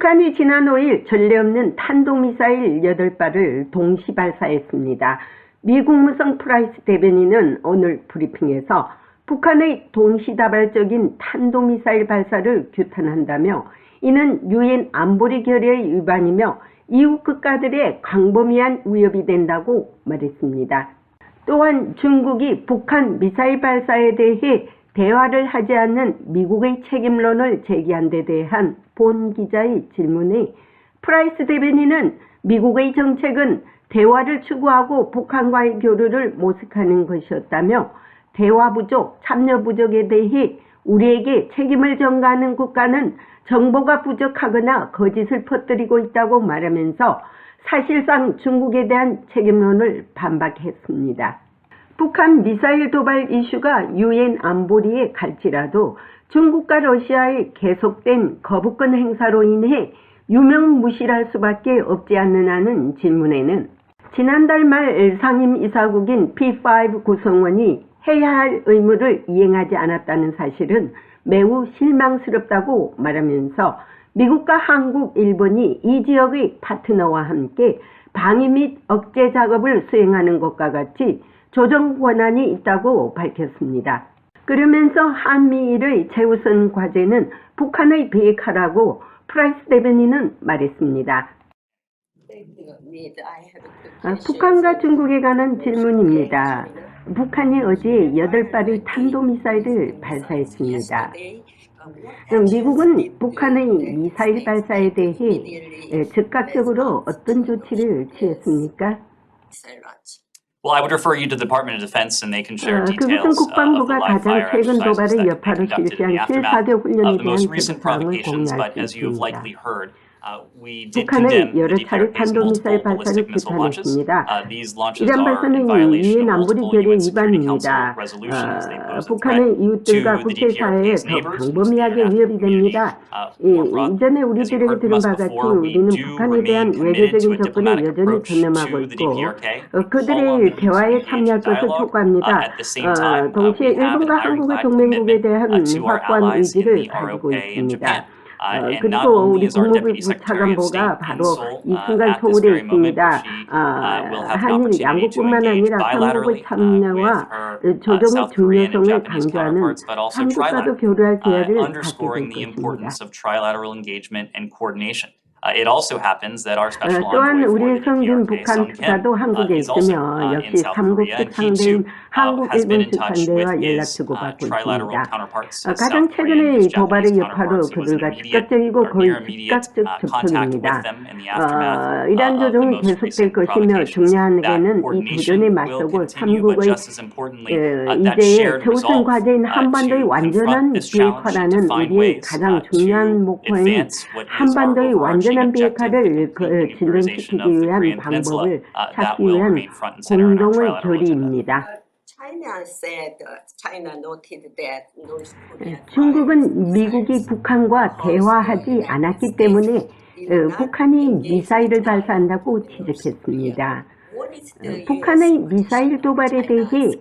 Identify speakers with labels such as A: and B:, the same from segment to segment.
A: 북한이 지난 5일 전례 없는 탄도미사일 8발을 동시 발사했습니다. 미 국무성 프라이스 대변인은 오늘 브리핑에서 북한의 동시다발적인 탄도미사일 발사를 규탄한다며 이는 유엔 안보리 결의의 위반이며 이웃 국가들의 광범위한 위협이 된다고 말했습니다. 또한 중국이 북한 미사일 발사에 대해 대화를 하지 않는 미국의 책임론을 제기한 데 대한 본 기자의 질문에 프라이스 대변인은 미국의 정책은 대화를 추구하고 북한과의 교류를 모색하는 것이었다며 대화 부족, 참여 부족에 대해 우리에게 책임을 전가하는 국가는 정보가 부족하거나 거짓을 퍼뜨리고 있다고 말하면서 사실상 중국에 대한 책임론을 반박했습니다. 북한 미사일 도발 이슈가 유엔 안보리에 갈지라도 중국과 러시아의 계속된 거부권 행사로 인해 유명무실할 수밖에 없지 않느냐는 질문에는 지난달 말 상임이사국인 P5 구성원이 해야 할 의무를 이행하지 않았다는 사실은 매우 실망스럽다고 말하면서 미국과 한국, 일본이 이 지역의 파트너와 함께 방위 및 억제 작업을 수행하는 것과 같이 조정 권한이 있다고 밝혔습니다. 그러면서 한미일의 최우선 과제는 북한의 비핵화라고 프라이스 대변인은 말했습니다. 북한과 중국에 관한 질문입니다. 북한이 어제 8발의 탄도미사일을 발사했습니다. 미국은 북한의 미사일 발사에 대해 즉각적으로 어떤 조치를 취했습니까?
B: Well, I would refer you to the Department of Defense, and they can share details
A: 그것은
B: of the
A: 국방부가
B: live
A: 가장
B: fire
A: 최근
B: exercises
A: 도발의
B: that
A: 여파로
B: we conducted in
A: 실시한
B: the aftermath
A: 실사대 훈련에
B: of the
A: 대한
B: most recent
A: 사항을
B: provocations.
A: 공유할
B: But
A: 수
B: as you have
A: 있습니다.
B: likely heard, we did
A: 북한의
B: condemn the
A: 여러 차례
B: DPRK's
A: 탄도미사일
B: multiple
A: 발사를
B: ballistic missile launches.
A: 규탄했습니다.
B: These launches
A: 이란
B: are in
A: 발사는
B: violation
A: 유엔
B: of
A: 안보리
B: multiple
A: 결의
B: UN Security Council
A: 위반입니다.
B: resolutions. They pose a
A: 북한의
B: threat to
A: 이웃들과
B: the
A: 국제사회에
B: DPRK's
A: 더
B: neighbors, the
A: 광범위하게
B: international
A: 위협이
B: community.
A: 됩니다.
B: More broadly,
A: 이전에
B: as you
A: 우리들에게
B: heard from
A: 들은
B: us
A: 바 같이
B: before, we
A: 우리는
B: do
A: 북한에
B: remain
A: 대한
B: committed
A: 외교적인
B: to a
A: 접근을
B: diplomatic
A: 여전히
B: approach
A: 전념하고
B: to the
A: 있고
B: DPRK. We call on
A: 그들의
B: them to
A: 대화에
B: engage in
A: 참여할 것을
B: dialogue.
A: 촉구합니다.
B: At the same time,
A: 동시에
B: we have an
A: 일본과 한국의
B: ironclad
A: 동맹국에
B: commitment
A: 대한
B: to our
A: 확고한
B: allies in
A: 의지를
B: the
A: 가지고
B: ROK and
A: 있습니다.
B: Japan. And not
A: 그리고
B: only
A: 우리
B: is our
A: 국무부
B: Deputy Secretary of
A: 차관보가
B: State in
A: 바로
B: Seoul
A: 이 순간
B: at this
A: 서울에
B: very moment,
A: 있습니다.
B: where she will have an
A: 한일
B: opportunity to
A: 양국뿐만
B: engage
A: 아니라 삼국의
B: bilaterally with
A: 참여와
B: her
A: 조정의
B: South Korean and
A: 중요성을
B: Japanese
A: 강조하는
B: counterparts, but also
A: 삼국과도
B: trilateral,
A: 교류할 기회를 갖게
B: underscoring
A: 될
B: the
A: 것입니다.
B: importance of trilateral engagement and coordination. It also happens that our special
A: 또한
B: envoy for
A: 우리의
B: the
A: 성진
B: DPRK,
A: 북한
B: Sung Kim,
A: 특사도 한국에
B: is also
A: 있으며
B: in
A: 역시
B: South
A: 삼국
B: Korea, and he
A: 특상대인
B: too
A: 한국
B: has been
A: 일본
B: in touch with
A: 특상대와 연락
B: his
A: 주고받고
B: trilateral
A: 있습니다.
B: counterparts, his
A: 가장
B: South Korean and
A: 최근의
B: his
A: 도발의
B: Japanese
A: 여파로
B: counterparts. He was in
A: 그들과
B: immediate
A: 즉각적이고
B: or
A: 거의
B: near immediate
A: 즉각적
B: contact with
A: 접촉입니다.
B: them in the aftermath
A: 이란
B: of the
A: 조정이
B: most
A: 계속될
B: recent
A: 것이며
B: provocations.
A: 중요한
B: That
A: 게는 이
B: coordination
A: 도전에
B: will
A: 맞서고
B: continue, but
A: 삼국의
B: just as importantly, that
A: 이제의
B: shared
A: 최우선
B: resolve
A: 과제인 한반도의
B: to
A: 완전한
B: confront this challenge, to
A: 비핵화라는
B: find
A: 우리의
B: ways
A: 가장
B: to
A: 중요한 목표인
B: advance what is our
A: 한반도의
B: overarching
A: 완전한
B: objective, the
A: 비핵화를
B: complete denuclearization
A: 진전시키기
B: of the
A: 위한
B: Korean Peninsula.
A: 방법을
B: That
A: 찾기
B: will
A: 위한
B: remain front and center in our
A: 공동의
B: trilateral agenda.
A: 결의입니다.
C: China said China noted that North Korea
A: 중국은 미국이 북한과 대화하지 않았기 때문에 북한이 미사일을 발사한다고 지적했습니다. 북한의 미사일 도발에 대해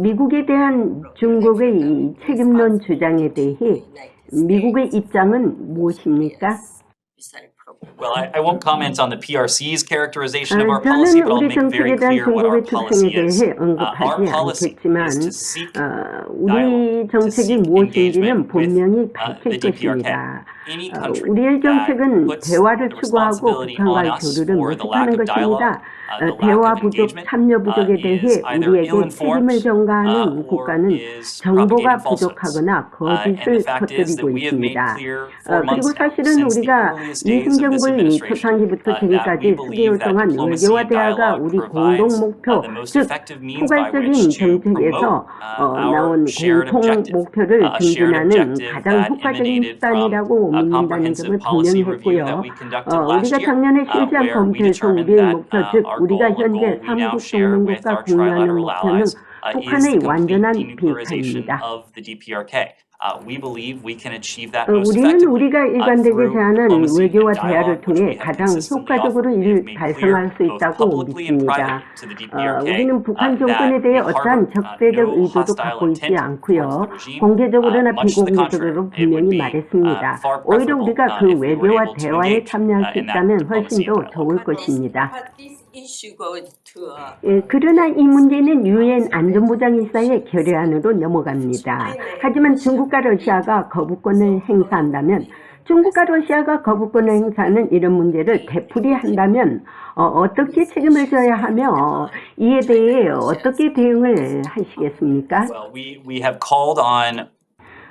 A: 미국에 대한 중국의 책임론 주장에 대해 미국의 입장은 무엇입니까?
B: Well, I won't comment on the PRC's characterization of our policy,
A: 저는
B: but I'll
A: 우리
B: make very
A: 정책에 대한
B: clear what our
A: 중국의 특성에
B: policy is.
A: 대해
B: Our
A: 언급하지
B: policy
A: 않겠지만
B: is to seek
A: 우리
B: dialogue, to
A: 정책이
B: seek
A: 무엇인지는
B: engagement with
A: 분명히
B: the
A: 밝힐
B: DPRK.
A: 것입니다.
B: Any country
A: 우리의
B: that
A: 정책은
B: puts
A: 대화를
B: the
A: 추구하고
B: responsibility on
A: 북한과의
B: us
A: 교류를
B: for the lack
A: 모색하는
B: of dialogue,
A: 것입니다.
B: the lack
A: 대화
B: of
A: 부족,
B: engagement,
A: 참여 부족에 대해
B: is either
A: 우리에게
B: ill-informed
A: 책임을 전가하는
B: or
A: 국가는
B: is
A: 정보가
B: propagating falsehoods.
A: 부족하거나
B: And
A: 거짓을
B: the fact is that
A: 퍼뜨리고
B: we have made
A: 있습니다.
B: clear for
A: 그리고
B: months now,
A: 사실은
B: since the
A: 우리가
B: earliest
A: 이
B: days of this
A: 행정부의
B: administration,
A: 초창기부터
B: that we
A: 지금까지 수개월
B: believe that
A: 동안
B: diplomacy
A: 외교와
B: and
A: 대화가
B: dialogue
A: 우리 공동
B: provides
A: 목표,
B: the most
A: 즉
B: effective means by
A: 포괄적인
B: which to
A: 정책에서
B: promote
A: 나온
B: our shared
A: 공통
B: objective,
A: 목표를
B: a shared
A: 증진하는
B: objective
A: 가장
B: that
A: 효과적인
B: emanated from
A: 수단이라고
B: a
A: 믿는다는
B: comprehensive
A: 점을
B: policy
A: 분명히
B: review
A: 했고요.
B: that we conducted last
A: 우리가
B: year,
A: 작년에 실시한
B: where we
A: 검토에서
B: determined
A: 우리의
B: that
A: 목표, 즉
B: our
A: 우리가
B: goal, a
A: 현재
B: goal we now
A: 삼국
B: share with
A: 동맹국과
B: our
A: 공유하는
B: trilateral
A: 목표는
B: allies, is
A: 북한의
B: the complete
A: 완전한
B: denuclearization
A: 비핵화입니다.
B: of the DPRK. We believe we can achieve that most
A: 우리는
B: effectively
A: 우리가 일관되게
B: through
A: 제하는
B: diplomacy
A: 외교와
B: and
A: 대화를
B: dialogue, which
A: 통해
B: we have
A: 가장
B: consistently
A: 효과적으로
B: offered. We
A: 이를
B: have made clear
A: 달성할 수
B: both
A: 있다고
B: publicly and
A: 믿습니다.
B: privately to the DPRK
A: 우리는 북한 정권에
B: that
A: 대해
B: we
A: 어떠한
B: harbor
A: 적대적
B: no
A: 의도도
B: hostile
A: 갖고 있지
B: intent
A: 않고요.
B: towards the regime.
A: 공개적으로나
B: Much to the
A: 비공개적으로
B: contrary, it would
A: 분명히
B: be
A: 말했습니다.
B: far
A: 오히려
B: preferable
A: 우리가 그
B: if we were
A: 외교와
B: able to
A: 대화에
B: engage
A: 참여할 수
B: in that
A: 있다면 훨씬
B: diplomacy
A: 더
B: and dialogue.
A: 좋을 것입니다.
C: But this issue goes to
A: 그러나 이 문제는 유엔 안전보장이사의 결의안으로 넘어갑니다. 하지만 중국과 러시아가 거부권을 행사한다면 중국과 러시아가 거부권을 행사하는 이런 문제를 되풀이한다면 어떻게 책임을 져야 하며 이에 대해 어떻게 대응을 하시겠습니까?
B: Well, we have called on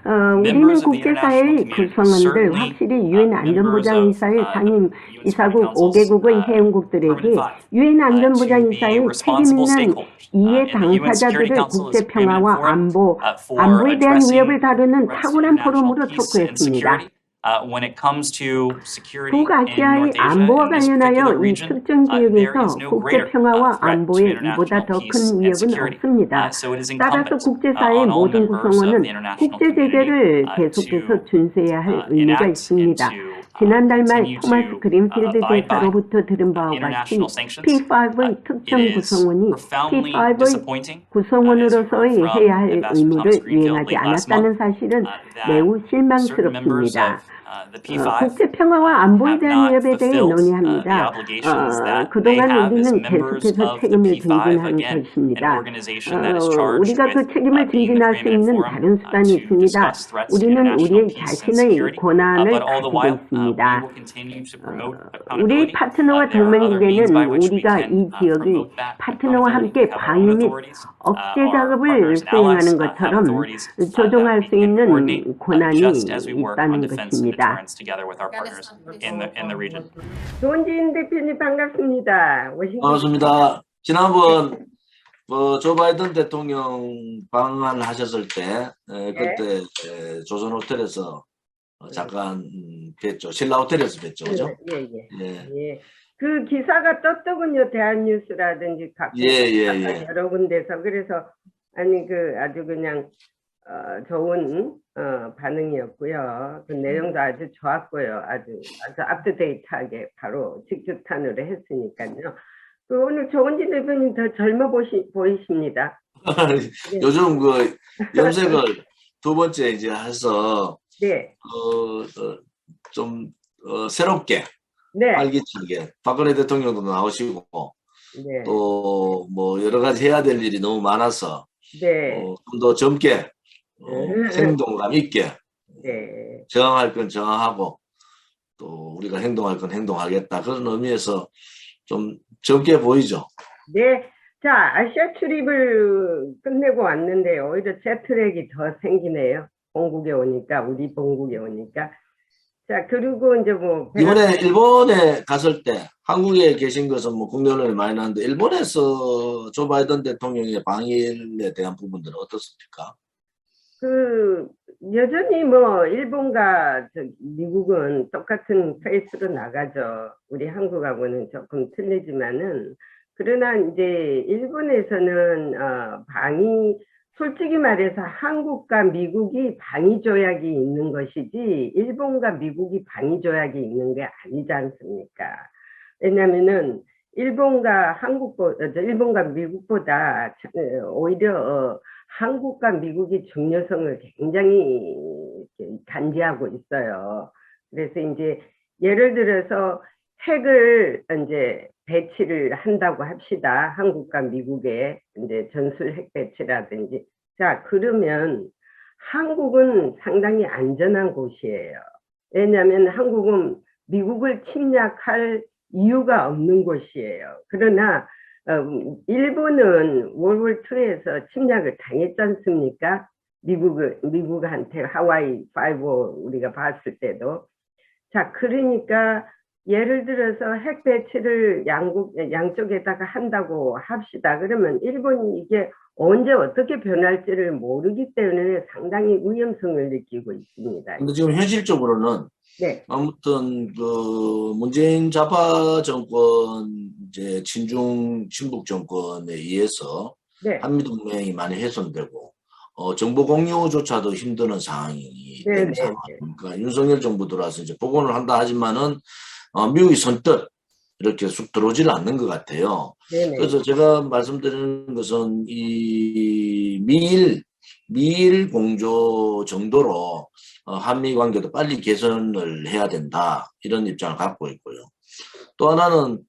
A: 우리는 국제사회의 구성원들, 확실히 유엔 안전보장이사의 상임 이사국 5개국의 회원국들에게 유엔 안전보장이사의 책임 있는 이해 당사자들을 국제 평화와 안보에 대한 위협을 다루는 탁월한 포럼으로 촉구했습니다.
B: When it comes to security in
A: 북아시아의
B: North Asia
A: 안보와
B: and this particular
A: 관련하여 이
B: region,
A: 특정
B: there
A: 지역에서
B: is no
A: 국제
B: greater
A: 평화와
B: threat to
A: 안보에 이보다
B: international
A: 더
B: peace
A: 큰
B: and
A: 위협은
B: security.
A: 없습니다.
B: So it is
A: 따라서
B: incumbent
A: 국제사회의
B: on all
A: 모든
B: members of
A: 구성원은
B: the international
A: 국제
B: community
A: 제재를 계속해서
B: to
A: 준수해야 할 의무가
B: enact and
A: 있습니다.
B: to
A: 지난달 말
B: continue
A: 토마스
B: to
A: 그린필드
B: abide by
A: 대사로부터 들은 바와 같이
B: international sanctions.
A: P5의
B: It
A: 특정
B: is
A: 구성원이
B: profoundly
A: P5의
B: disappointing, as you
A: 구성원으로서의
B: heard from
A: 해야 할
B: Ambassador
A: 의무를
B: Thomas Greenfield
A: 이행하지
B: late last
A: 않았다는
B: month,
A: 사실은
B: that
A: 매우
B: certain members
A: 실망스럽습니다.
B: of the P5
A: 국제 평화와 안보에
B: have
A: 대한
B: not
A: 위협에 대해
B: fulfilled the
A: 논의합니다.
B: obligations that they
A: 그동안
B: have as
A: 우리는
B: members
A: 계속해서
B: of the
A: 책임을
B: P5,
A: 증진한
B: again, an
A: 것입니다.
B: organization that is charged
A: 우리가 그
B: with
A: 책임을
B: being the
A: 증진할 수
B: preeminent
A: 있는
B: forum
A: 다른 수단이
B: to
A: 있습니다.
B: discuss threats to
A: 우리는
B: international
A: 우리의
B: peace and
A: 자신의
B: security.
A: 권한을
B: But all the
A: 가지고
B: while, we
A: 있습니다.
B: will continue to promote
A: 우리
B: accountability.
A: 파트너와
B: There are other means by
A: 동맹국에는
B: which we
A: 우리가 이
B: can
A: 지역의
B: promote that
A: 파트너와
B: accountability.
A: 함께
B: We have our own
A: 방위 및
B: authorities.
A: 억제
B: Our
A: 작업을
B: partners and allies
A: 수행하는
B: have
A: 것처럼
B: authorities
A: 조종할
B: that we
A: 수
B: can
A: 있는
B: coordinate
A: 권한이
B: just as we work on
A: 있다는
B: defense and
A: 것입니다.
B: deterrence together with our partners in the region.
A: 조은진 대표님 반갑습니다.
D: 반갑습니다. 지난번 조 바이든 대통령 방한하셨을 때 그때 조선 호텔에서 잠깐 뵀죠. 신라 호텔에서 뵀죠, 그죠?
A: 예. 그 기사가 떴더군요. 대한뉴스라든지 각 여러 군데서. 그래서 아니 그 아주 그냥 좋은 반응이었고요. 그 내용도 아주 좋았고요. 아주 업데이트하게 바로 직접탄으로 했으니까요. 그 오늘 조은진 대표님 더 젊어 보이십니다.
D: 요즘 그 염색을 두 번째 이제 해서
A: 네.
D: 좀 새롭게
A: 네.
D: 활기차게 박근혜 대통령도 나오시고
A: 네.
D: 또 뭐 여러 가지 해야 될 일이 너무 많아서
A: 네.
D: 좀 더 젊게 행동감 있게
A: 네.
D: 저항할 건 저항하고 또 우리가 행동할 건 행동하겠다 그런 의미에서 좀 젊게 보이죠.
A: 네. 자, 아시아 출입을 끝내고 왔는데 오히려 제트랙이 더 생기네요. 본국에 오니까, 우리 본국에 오니까. 자, 그리고 이제 뭐
D: 이번에 일본에 갔을 때 한국에 계신 것은 뭐 국내 언론에 많이 나왔는데 일본에서 조 바이든 대통령의 방일에 대한 부분들은 어떻습니까?
A: 그 여전히 뭐 일본과 미국은 똑같은 페이스로 나가죠. 우리 한국하고는 조금 틀리지만은 그러나 이제 일본에서는 방위 솔직히 말해서 한국과 미국이 방위 조약이 있는 것이지 일본과 미국이 방위 조약이 있는 게 아니지 않습니까? 왜냐면은 일본과 미국보다 오히려 한국과 미국이 중요성을 굉장히 간지하고 있어요. 그래서 이제 예를 들어서 핵을 이제 배치를 한다고 합시다. 한국과 미국에 이제 전술 핵 배치라든지. 자, 그러면 한국은 상당히 안전한 곳이에요. 왜냐하면 한국은 미국을 침략할 이유가 없는 곳이에요. 그러나 일본은 월드2에서 침략을 당했지 않습니까? 미국한테 하와이 5 우리가 봤을 때도. 자, 그러니까 예를 들어서 핵 배치를 양쪽에다가 한다고 합시다. 그러면 일본이 이게 언제 어떻게 변할지를 모르기 때문에 상당히 위험성을 느끼고 있습니다.
D: 근데 지금 현실적으로는
A: 네.
D: 아무튼 그 문재인 좌파 정권 이제 친중 친북 정권에 의해서
A: 네.
D: 한미동맹이 많이 훼손되고 정보 공유조차도 힘드는 상황이
A: 네,
D: 된
A: 네,
D: 상황.
A: 네.
D: 그러니까 윤석열 정부 들어와서 이제 복원을 한다 하지만은 미국이 선뜻 이렇게 쑥 들어오지는 않는 것 같아요.
A: 네네.
D: 그래서 제가 말씀드리는 것은 이 미일 공조 정도로 한미 관계도 빨리 개선을 해야 된다 이런 입장을 갖고 있고요. 또 하나는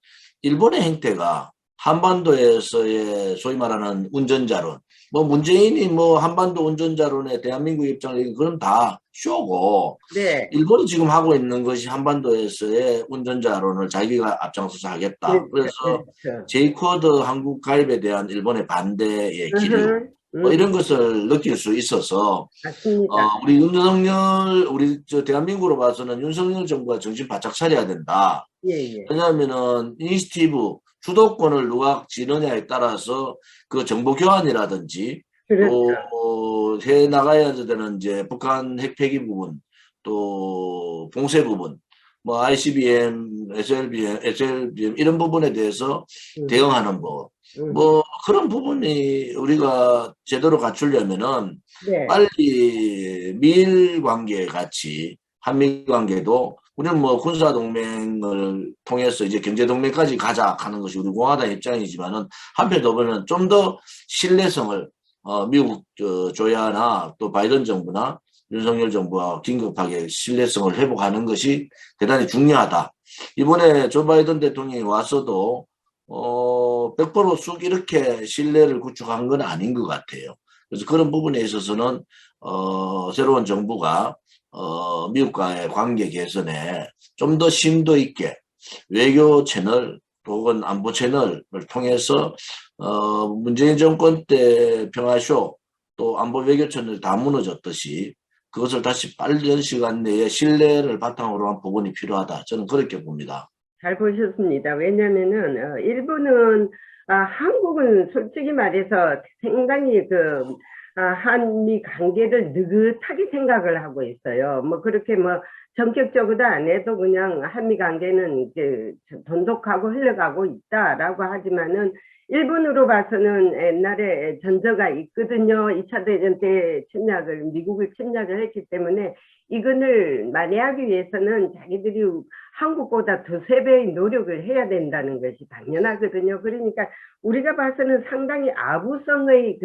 D: 일본의 행태가 한반도에서의 소위 말하는 운전자론, 뭐 문재인이 뭐 한반도 운전자론에 대한민국 입장을 그건 다 쇼고
A: 네.
D: 일본이 지금 하고 있는 것이 한반도에서의 운전자론을 자기가 앞장서서 하겠다. 그래서
A: 그렇죠.
D: 제이쿼드 한국 가입에 대한 일본의 반대의 기류 뭐 이런 것을 느낄 수 있어서
A: 맞습니다.
D: 우리 저 대한민국으로 봐서는 윤석열 정부가 정신 바짝 차려야 된다.
A: 예, 예.
D: 왜냐하면은 이니시티브 주도권을 누가 지느냐에 따라서 그 정보 교환이라든지
A: 그렇죠.
D: 또 해 나가야 되는 이제 북한 핵 폐기 부분 또 봉쇄 부분 뭐 ICBM, SLBM 이런 부분에 대해서 대응하는 뭐 그런 부분이 우리가 제대로 갖추려면은
A: 네.
D: 빨리 미일 관계 같이 한미 관계도 우리는 뭐 군사 동맹을 통해서 이제 경제 동맹까지 가자 하는 것이 우리 공화당 입장이지만은 한편으로 보면 좀 더 신뢰성을 미국 조야나 또 바이든 정부나 윤석열 정부가 긴급하게 신뢰성을 회복하는 것이 대단히 중요하다. 이번에 조 바이든 대통령이 와서도 100%쑥 이렇게 신뢰를 구축한 건 아닌 것 같아요. 그래서 그런 부분에 있어서는 새로운 정부가 미국과의 관계 개선에 좀 더 심도 있게 외교 채널 혹은 안보 채널을 통해서 문재인 정권 때 평화쇼 또 안보 외교 채널이 다 무너졌듯이 그것을 다시 빠른 시간 내에 신뢰를 바탕으로 한 부분이 필요하다. 저는 그렇게 봅니다.
A: 잘 보셨습니다. 왜냐면은, 일본은, 한국은 솔직히 말해서 상당히 한미 관계를 느긋하게 생각을 하고 있어요. 뭐, 그렇게 뭐, 전격적으로 안 해도 그냥 한미 관계는 이제 돈독하고 흘러가고 있다라고 하지만은, 일본으로 봐서는 옛날에 전저가 있거든요. 2차 대전 때 미국을 침략을 했기 때문에 이건을 만회하기 위해서는 자기들이 한국보다 두세 배의 노력을 해야 된다는 것이 당연하거든요. 그러니까 우리가 봐서는 상당히 아부성의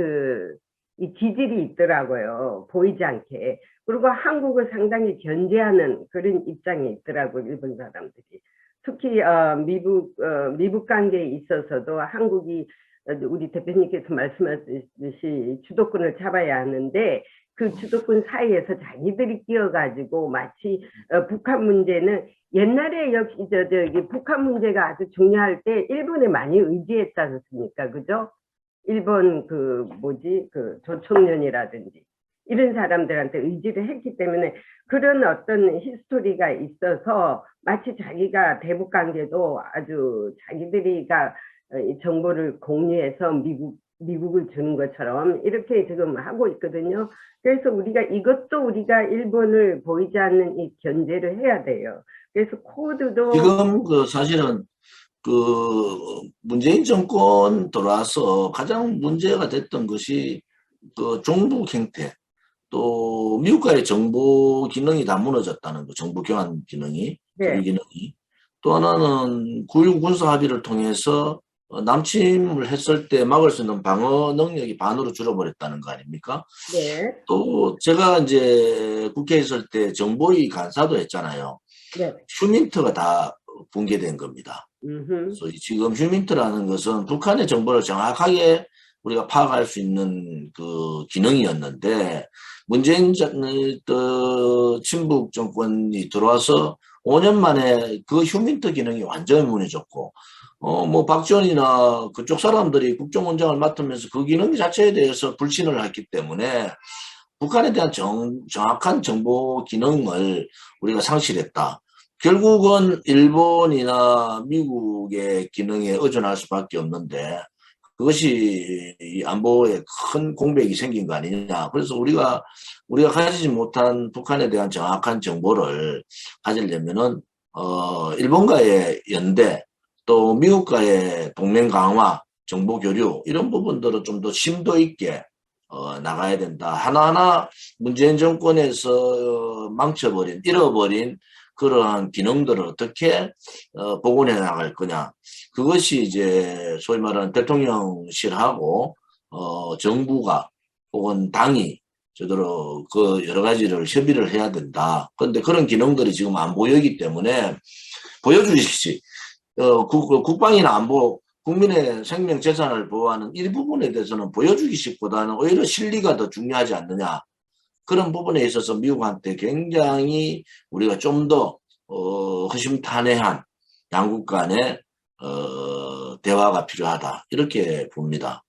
A: 이 기질이 있더라고요. 보이지 않게. 그리고 한국을 상당히 견제하는 그런 입장이 있더라고요. 일본 사람들이. 특히 미국 관계에 있어서도 한국이 우리 대표님께서 말씀하셨듯이 주도권을 잡아야 하는데 그 주도권 사이에서 자기들이 끼어가지고 마치 북한 문제는 옛날에 역시 저기 북한 문제가 아주 중요할 때 일본에 많이 의지했지 않습니까? 그죠? 일본 조총련이라든지 이런 사람들한테 의지를 했기 때문에 그런 어떤 히스토리가 있어서 마치 자기가 대북 관계도 아주 자기들이가 정보를 공유해서 미국을 주는 것처럼 이렇게 지금 하고 있거든요. 그래서 이것도 우리가 일본을 보이지 않는 이 견제를 해야 돼요. 그래서 코드도
D: 지금 사실은 문재인 정권 들어와서 가장 문제가 됐던 것이 종북 행태 또 미국과의 정보 기능이 다 무너졌다는 거, 정보 교환 기능이,
A: 네.
D: 교류 기능이. 또 하나는 9.19 군사 합의를 통해서 남침을 했을 때 막을 수 있는 방어 능력이 반으로 줄어버렸다는 거 아닙니까?
A: 네.
D: 또 제가 이제 국회에 있을 때 정보위 간사도 했잖아요.
A: 네.
D: 휴민트가 다 붕괴된 겁니다. 그래서 지금 휴민트라는 것은 북한의 정보를 정확하게 우리가 파악할 수 있는 그 기능이었는데 문재인 친북 정권이 들어와서 5년 만에 그 휴민트 기능이 완전히 무너졌고 뭐 박지원이나 그쪽 사람들이 국정원장을 맡으면서 그 기능 자체에 대해서 불신을 했기 때문에 북한에 대한 정확한 정보 기능을 우리가 상실했다. 결국은 일본이나 미국의 기능에 의존할 수밖에 없는데 그것이 이 안보에 큰 공백이 생긴 거 아니냐. 그래서 우리가 가지지 못한 북한에 대한 정확한 정보를 가지려면은 일본과의 연대 또 미국과의 동맹 강화 정보 교류 이런 부분들은 좀 더 심도 있게 나가야 된다. 하나하나 문재인 정권에서 망쳐버린, 잃어버린 그러한 기능들을 어떻게 복원해 나갈 거냐. 그것이 이제 소위 말하는 대통령실하고 정부가 혹은 당이 제대로 그 여러 가지를 협의를 해야 된다. 그런데 그런 기능들이 지금 안 보이기 때문에 보여주십시오. 국방이나 안보, 국민의 생명 재산을 보호하는 이 부분에 대해서는 보여주기식보다는 오히려 실리가 더 중요하지 않느냐. 그런 부분에 있어서 미국한테 굉장히 우리가 좀 더 허심탄회한 양국 간의 대화가 필요하다. 이렇게 봅니다.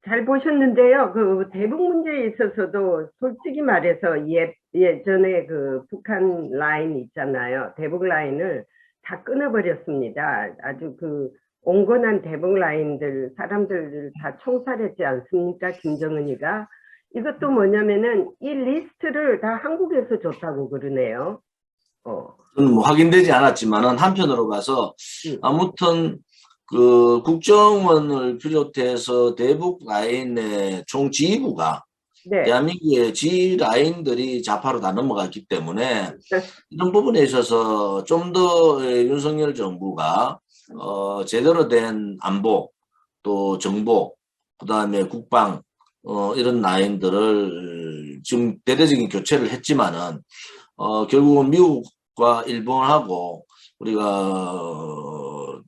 A: 잘 보셨는데요. 그 대북 문제에 있어서도 솔직히 말해서 예전에 그 북한 라인 있잖아요. 대북 라인을 다 끊어버렸습니다. 아주 그 온건한 대북 라인들 사람들을 다 총살했지 않습니까? 김정은이가. 이것도 뭐냐면은 이 리스트를 다 한국에서 줬다고 그러네요.
D: 저는 뭐 확인되지 않았지만은 한편으로 봐서 아무튼 그 국정원을 비롯해서 대북 라인의 총 지휘부가
A: 네.
D: 대한민국의 지휘 라인들이 좌파로 다 넘어갔기 때문에 이런 부분에 있어서 좀 더 윤석열 정부가 제대로 된 안보 또 정보 그다음에 국방 이런 라인들을 지금 대대적인 교체를 했지만은 결국은 미국과 일본하고 우리가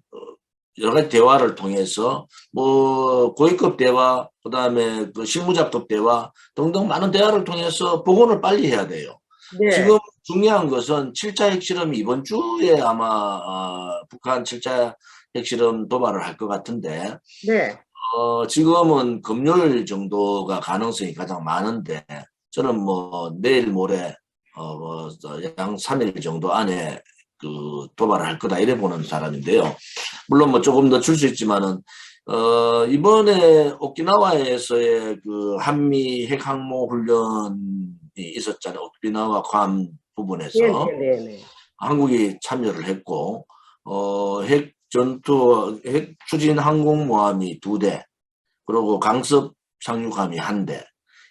D: 여러 가지 대화를 통해서 뭐 고위급 대화 그다음에 그 실무자급 대화 등등 많은 대화를 통해서 복원을 빨리 해야 돼요.
A: 네.
D: 지금 중요한 것은 7차 핵실험이 이번 주에 아마 북한 7차 핵실험 도발을 할 것 같은데
A: 네.
D: 지금은 금요일 정도가 가능성이 가장 많은데 저는 뭐 내일 모레 양 3일 정도 안에 그 도발을 할 거다 이래 보는 사람인데요. 물론 뭐 조금 더 줄 수 있지만은 이번에 오키나와에서의 그 한미 핵 항모 훈련이 있었잖아요. 오키나와 괌 부분에서
A: 네.
D: 한국이 참여를 했고 핵 전투 핵 추진 항공모함이 2대 그리고 강습 상륙함이 1대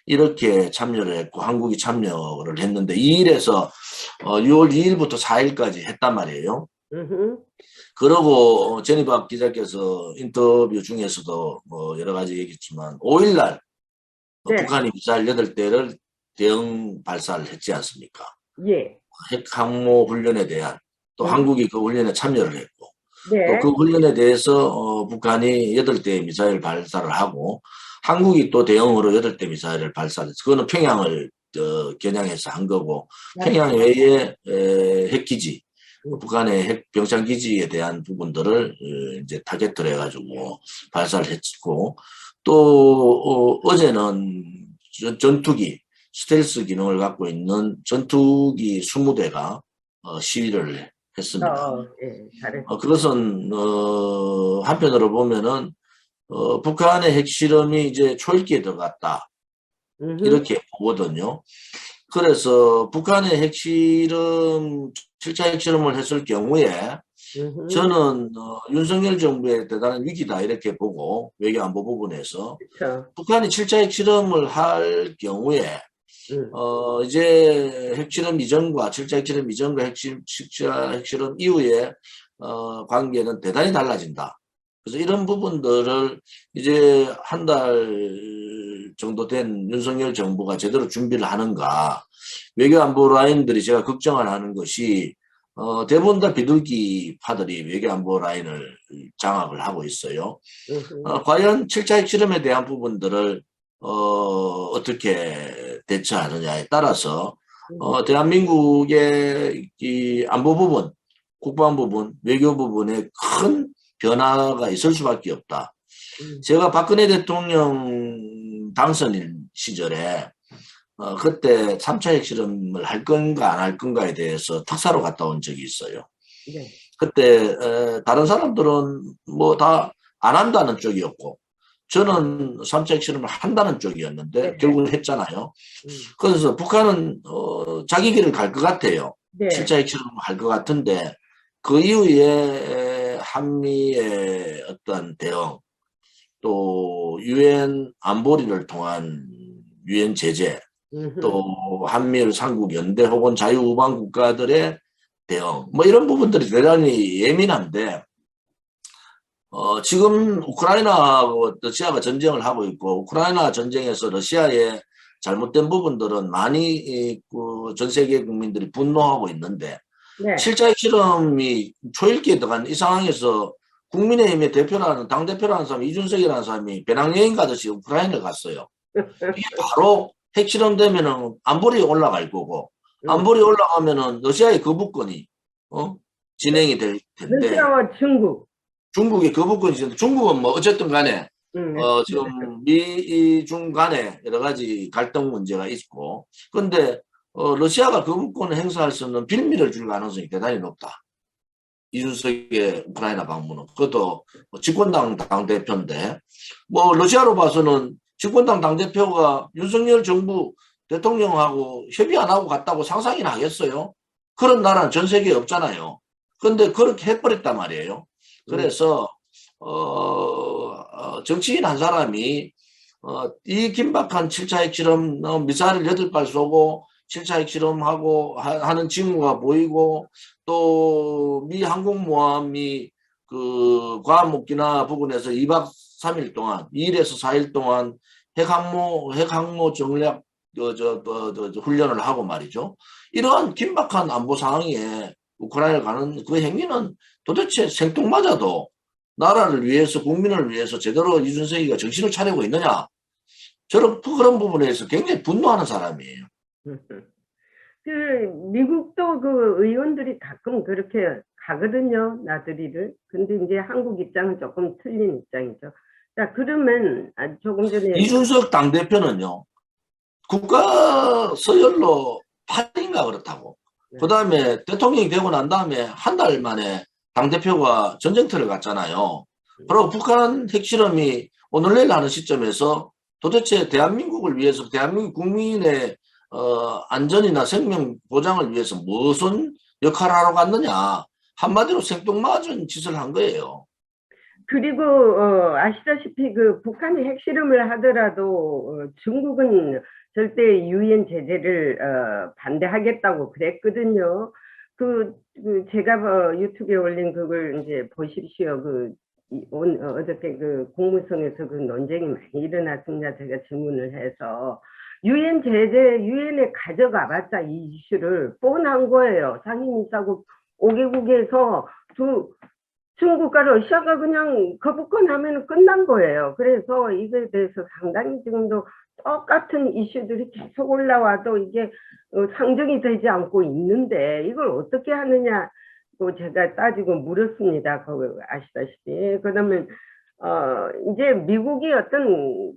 D: 이렇게 참여를 했고 한국이 참여를 했는데 이 일에서 6월 2일부터 4일까지 했단 말이에요. 그러고 제니박 기자께서 인터뷰 중에서도 뭐 여러 가지 얘기했지만 5일날
A: 네.
D: 북한이 미사일 8대를 대응 발사를 했지 않습니까?
A: 예.
D: 핵 항모 훈련에 대한 또 한국이 그 훈련에 참여를 했고
A: 네.
D: 또 그 훈련에 대해서 북한이 8대 미사일 발사를 하고 한국이 또 대응으로 8대 미사일을 발사했어요. 그거는 평양을 겨냥해서 한 거고 평양 외에 핵기지 북한의 핵 병창 기지에 대한 부분들을 이제 타겟으로 해가지고 발사를 했고 또 어제는 전투기 스텔스 기능을 갖고 있는 전투기 20대가 시위를 했습니다.
A: 예, 잘했어요.
D: 그것은 한편으로 보면은 북한의 핵실험이 이제 초읽기에 들어갔다 이렇게 보거든요. 그래서 북한의 핵실험 7차 핵실험을 했을 경우에 저는 윤석열 정부의 대단한 위기다 이렇게 보고 외교안보 부분에서
A: 그렇죠.
D: 북한이 7차 핵실험을 할 경우에 이제 핵실험 이전과 7차 핵실험 이전과 7차 핵실험 이후에 관계는 대단히 달라진다. 그래서 이런 부분들을 이제 한 달 정도 된 윤석열 정부가 제대로 준비를 하는가. 외교안보 라인들이 제가 걱정을 하는 것이 대부분 다 비둘기파들이 외교안보 라인을 장악을 하고 있어요. 과연 7차 핵실험에 대한 부분들을 어떻게 대처하느냐에 따라서 대한민국의 이 안보 부분, 국방 부분, 외교 부분에 큰 변화가 있을 수밖에 없다. 제가 박근혜 대통령 당선인 시절에 그때 3차 핵실험을 할 건가 안 할 건가에 대해서 특사로 갔다 온 적이 있어요.
A: 네.
D: 그때 다른 사람들은 뭐 다 안 한다는 쪽이었고 저는 3차 핵실험을 한다는 쪽이었는데
A: 네.
D: 결국은 했잖아요. 그래서 북한은 자기 길을 갈 것 같아요.
A: 네.
D: 7차 핵실험을 할 것 같은데 그 이후에 한미의 어떤 대응, 또 유엔 안보리를 통한 유엔 제재, 또 한미일 삼국 연대 혹은 자유우방 국가들의 대응, 뭐 이런 부분들이 대단히 예민한데, 지금 우크라이나하고 러시아가 전쟁을 하고 있고, 우크라이나 전쟁에서 러시아의 잘못된 부분들은 많이 그전 세계 국민들이 분노하고 있는데,
A: 네.
D: 7차 핵실험이 초읽기에 들어간 이 상황에서 국민의힘의 대표라는, 당대표라는 사람, 이준석이라는 사람이 배낭여행 가듯이 우크라이나를 갔어요. 이게 바로 핵실험 되면은 안보리 올라갈 거고, 안보리 올라가면은 러시아의 거부권이, 진행이 될 텐데,
A: 러시아와 중국.
D: 중국의 거부권이 있는데, 중국은 뭐 어쨌든 간에, 지금 미중 간에 여러 가지 갈등 문제가 있고, 근데, 러시아가 거부권을 행사할 수 있는 빌미를 줄 가능성이 대단히 높다. 이준석의 우크라이나 방문은. 그것도 집권당 당대표인데, 뭐, 러시아로 봐서는 집권당 당대표가 윤석열 정부 대통령하고 협의 안 하고 갔다고 상상이나 하겠어요? 그런 나라는 전 세계에 없잖아요. 근데 그렇게 해버렸단 말이에요. 그래서, 정치인 한 사람이, 이 긴박한 7차 핵실험, 미사일 8발 쏘고, 7차 핵실험하고 하는 징후가 보이고, 또 미 항공모함이 그 괌오키나와 부근에서 2박 3일 동안, 2일에서 4일 동안 핵항모 전략 훈련을 하고 말이죠. 이러한 긴박한 안보 상황에 우크라이나를 가는 그 행위는 도대체 생뚱맞아도 나라를 위해서, 국민을 위해서 제대로 이준석이가 정신을 차리고 있느냐? 그런 부분에서 굉장히 분노하는 사람이에요.
A: 그 미국도 그 의원들이 가끔 그렇게 가거든요, 나들이를. 근데 이제 한국 입장은 조금 틀린 입장이죠. 자, 그러면 조금 전에
D: 이준석 당대표는요, 국가 서열로 8인가 그렇다고. 그 다음에 대통령이 되고 난 다음에 한 달 만에 당대표가 전쟁터를 갔잖아요. 그리고 북한 핵실험이 오늘 내일 하는 시점에서 도대체 대한민국을 위해서, 대한민국 국민의 안전이나 생명 보장을 위해서 무슨 역할을 하러 갔느냐. 한마디로 생뚱맞은 짓을 한 거예요.
A: 그리고 아시다시피 그 북한이 핵실험을 하더라도 중국은 절대 유엔 제재를 반대하겠다고 그랬거든요. 제가 유튜브에 올린 그걸 이제 보십시오. 어저께 그 국무성에서 그 논쟁이 많이 일어났습니다. 제가 질문을 해서 유엔 제재 유엔에 가져가봤자 이 이슈를 뻔한 거예요. 상임이사국 5개국에서 중국과 러시아가 그냥 거부권 하면 끝난 거예요. 그래서 이거에 대해서 상당히 지금도 똑같은 이슈들이 계속 올라와도 이게 상정이 되지 않고 있는데 이걸 어떻게 하느냐 제가 따지고 물었습니다. 아시다시피. 그러면 이제 미국이 어떤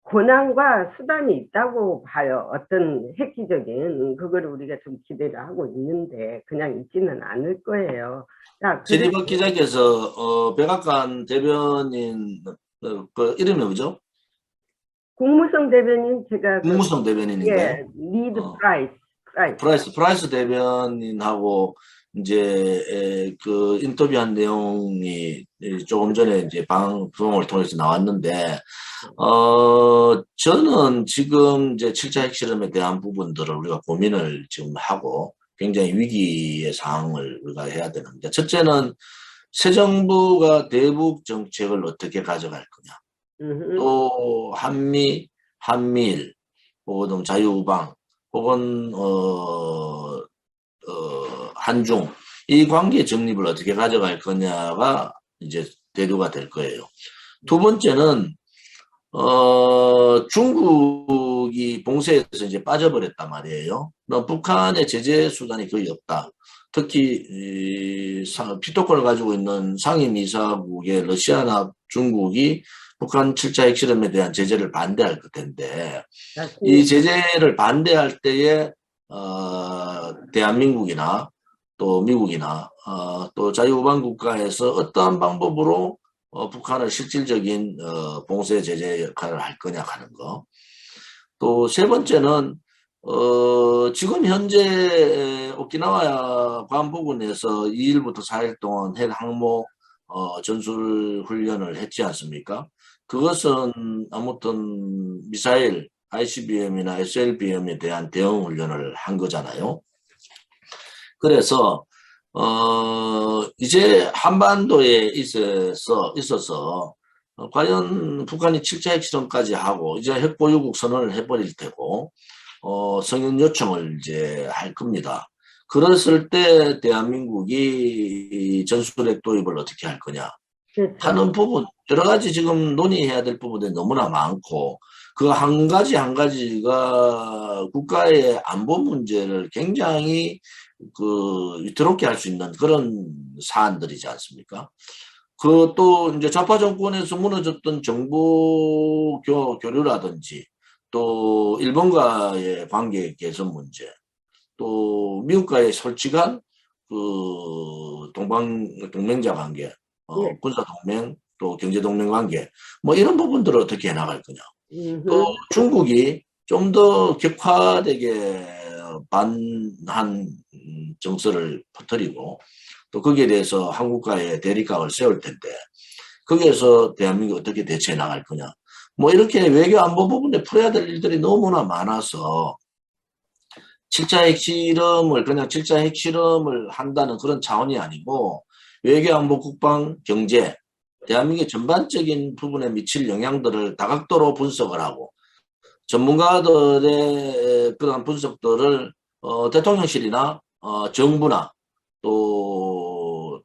A: 권한과 수단이 있다고 봐요. 어떤 획기적인 그거를 우리가 좀 기대를 하고 있는데 그냥 있지는 않을 거예요. 자,
D: 최리박 기자께서 백악관 대변인 그 이름이 뭐죠?
A: 국무성 대변인 제가
D: 국무성 대변인인가요?
A: 리드
D: 프라이스 대변인하고 이제 그 인터뷰한 내용이 조금 전에 이제 방송을 통해서 나왔는데 저는 지금 이제 7차 핵실험에 대한 부분들을 우리가 고민을 지금 하고 굉장히 위기의 상황을 우리가 해야 되는데, 첫째는 새 정부가 대북 정책을 어떻게 가져갈 거냐, 또 한미일 혹은 자유우방 혹은 한중 이 관계 정립을 어떻게 가져갈 거냐가 이제 대두가 될 거예요. 두 번째는 중국이 봉쇄에서 이제 빠져버렸단 말이에요. 북한의 제재 수단이 거의 없다. 특히 피토권을 가지고 있는 상임이사국의 러시아나 중국이 북한 7차 핵실험에 대한 제재를 반대할 텐데, 이 제재를 반대할 때에 대한민국이나 또 미국이나 또 자유우방 국가에서 어떠한 방법으로 북한을 실질적인 봉쇄 제재 역할을 할 거냐 하는 거. 또 세 번째는 지금 현재 오키나와 괌 부근에서 2일부터 4일 동안 핵 항모 전술 훈련을 했지 않습니까? 그것은 아무튼 미사일 ICBM이나 SLBM에 대한 대응 훈련을 한 거잖아요. 그래서 이제 한반도에 있어서 과연 북한이 7차 핵실험까지 하고 이제 핵보유국 선언을 해버릴 테고 성인 요청을 이제 할 겁니다. 그랬을 때 대한민국이 전술핵 도입을 어떻게 할 거냐
A: 그렇죠.
D: 하는 부분 여러 가지 지금 논의해야 될 부분들이 너무나 많고 그 한 가지 한 가지가 국가의 안보 문제를 굉장히 위태롭게 할 수 있는 그런 사안들이지 않습니까? 그 또 이제 좌파 정권에서 무너졌던 정보 교류라든지 또 일본과의 관계 개선 문제 또 미국과의 솔직한 동맹자 관계
A: 예.
D: 군사 동맹 또 경제 동맹 관계 뭐 이런 부분들을 어떻게 해나갈 거냐 또 중국이 좀 더 격화되게 반한 정서를 퍼뜨리고 또 거기에 대해서 한국과의 대립각을 세울 텐데 거기에서 대한민국이 어떻게 대처해 나갈 거냐 뭐 이렇게 외교 안보 부분에 풀어야 될 일들이 너무나 많아서 7차 핵실험을 그냥 7차 핵실험을 한다는 그런 차원이 아니고 외교 안보 국방 경제 대한민국의 전반적인 부분에 미칠 영향들을 다각도로 분석을 하고 전문가들의 그런 분석들을 대통령실이나 정부나 또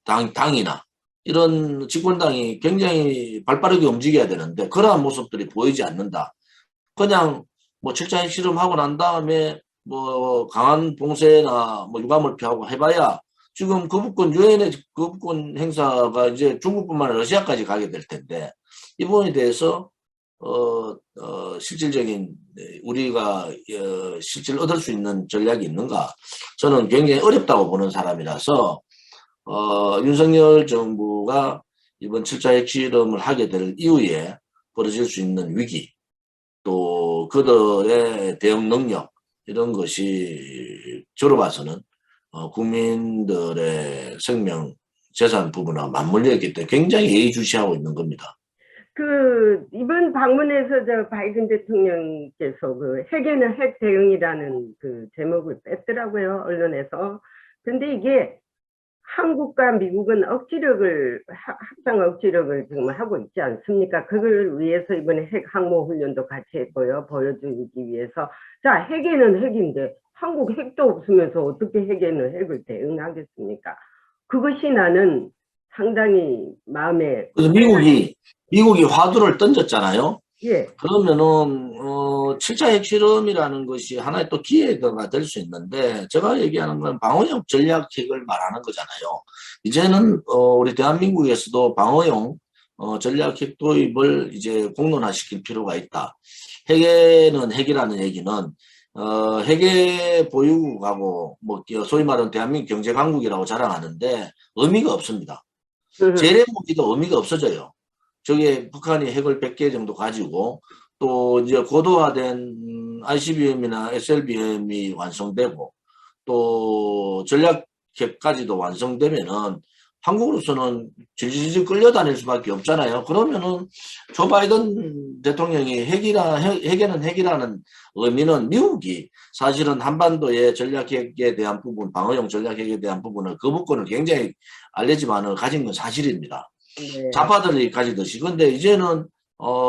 D: 당이나 이런 집권당이 굉장히 발빠르게 움직여야 되는데 그러한 모습들이 보이지 않는다. 그냥 뭐 7차 핵실험하고 난 다음에 뭐 강한 봉쇄나 뭐 유감을표하고 해봐야 지금 거부권 유엔의 거부권 행사가 이제 중국뿐만 아니라 러시아까지 가게 될 텐데 이 부분에 대해서 실질적인 우리가 실질 얻을 수 있는 전략이 있는가 저는 굉장히 어렵다고 보는 사람이라서 윤석열 정부가 이번 7차 핵실험을 하게 될 이후에 벌어질 수 있는 위기 또 그들의 대응 능력 이런 것이 저로 봐서는 국민들의 생명 재산 부분과 맞물려 있기 때문에 굉장히 예의주시하고 있는 겁니다.
A: 이번 방문에서 바이든 대통령께서 핵에는 핵 대응이라는 제목을 뺐더라고요, 언론에서. 근데 이게 한국과 미국은 합상 억지력을 지금 하고 있지 않습니까? 그걸 위해서 이번에 핵 항모 훈련도 같이 했고요, 보여주기 위해서. 자, 핵에는 핵인데 한국 핵도 없으면서 어떻게 핵에는 핵을 대응하겠습니까? 그것이 나는 상당히 마음에.
D: 그래서 미국이 화두를 던졌잖아요.
A: 예.
D: 그러면은 7차 핵실험이라는 것이 하나의 또 기회가 될 수 있는데 제가 얘기하는 건 방어용 전략핵을 말하는 거잖아요. 이제는 우리 대한민국에서도 방어용 전략핵 도입을 이제 공론화시킬 필요가 있다. 핵에는 핵이라는 얘기는 핵의 보유국하고 뭐 소위 말하는 대한민국 경제강국이라고 자랑하는데 의미가 없습니다. 재래 무기도 의미가 없어져요. 저게 북한이 핵을 100개 정도 가지고 또 이제 고도화된 ICBM이나 SLBM이 완성되고 또 전략핵까지도 완성되면은 한국으로서는 질질질 끌려다닐 수밖에 없잖아요. 그러면은 조 바이든 대통령이 핵에는 핵이라는 의미는 미국이 사실은 한반도의 전략핵에 대한 부분, 방어용 전략핵에 대한 부분을 거부권을 굉장히 알려지만은 가진 건 사실입니다.
A: 네.
D: 좌파들이 가지듯이. 근데 이제는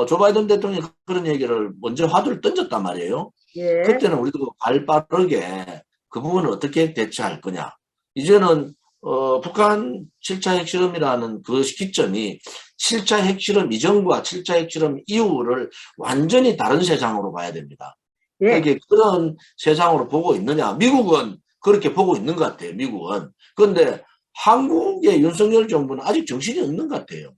D: 조 바이든 대통령이 그런 얘기를 먼저 화두를 던졌단 말이에요.
A: 예.
D: 그때는 우리도 발 빠르게 그 부분을 어떻게 대처할 거냐. 이제는 북한 7차 핵실험이라는 그 시기점이 7차 핵실험 이전과 7차 핵실험 이후를 완전히 다른 세상으로 봐야 됩니다.
A: 예.
D: 그게 그런 세상으로 보고 있느냐. 미국은 그렇게 보고 있는 것 같아요. 미국은. 그런데 한국의 윤석열 정부는 아직 정신이 없는 것 같아요.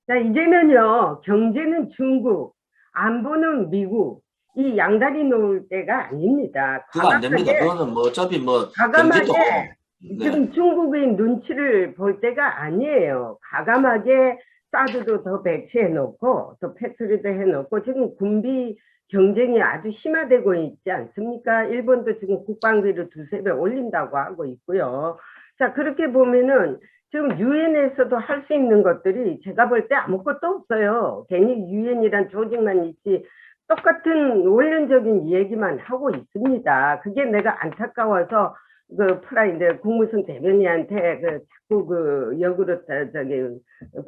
A: 자, 이제는요, 경제는 중국, 안보는 미국, 이 양다리 놓을 때가 아닙니다.
D: 그거 안 됩니다. 그거는 뭐 어차피 뭐 경제도
A: 지금 중국의 눈치를 볼 때가 아니에요. 과감하게 사드도 더 배치해 놓고 또 패트리도 해 놓고 지금 군비 경쟁이 아주 심화되고 있지 않습니까? 일본도 지금 국방비를 2~3배 올린다고 하고 있고요. 자, 그렇게 보면은 지금 유엔에서도 할 수 있는 것들이 제가 볼 때 아무것도 없어요. 괜히 유엔이란 조직만 있지 똑같은 원론적인 얘기만 하고 있습니다. 그게 내가 안타까워서 그 프라이드 국무성 대변인한테 그 자꾸 그 역으로 저기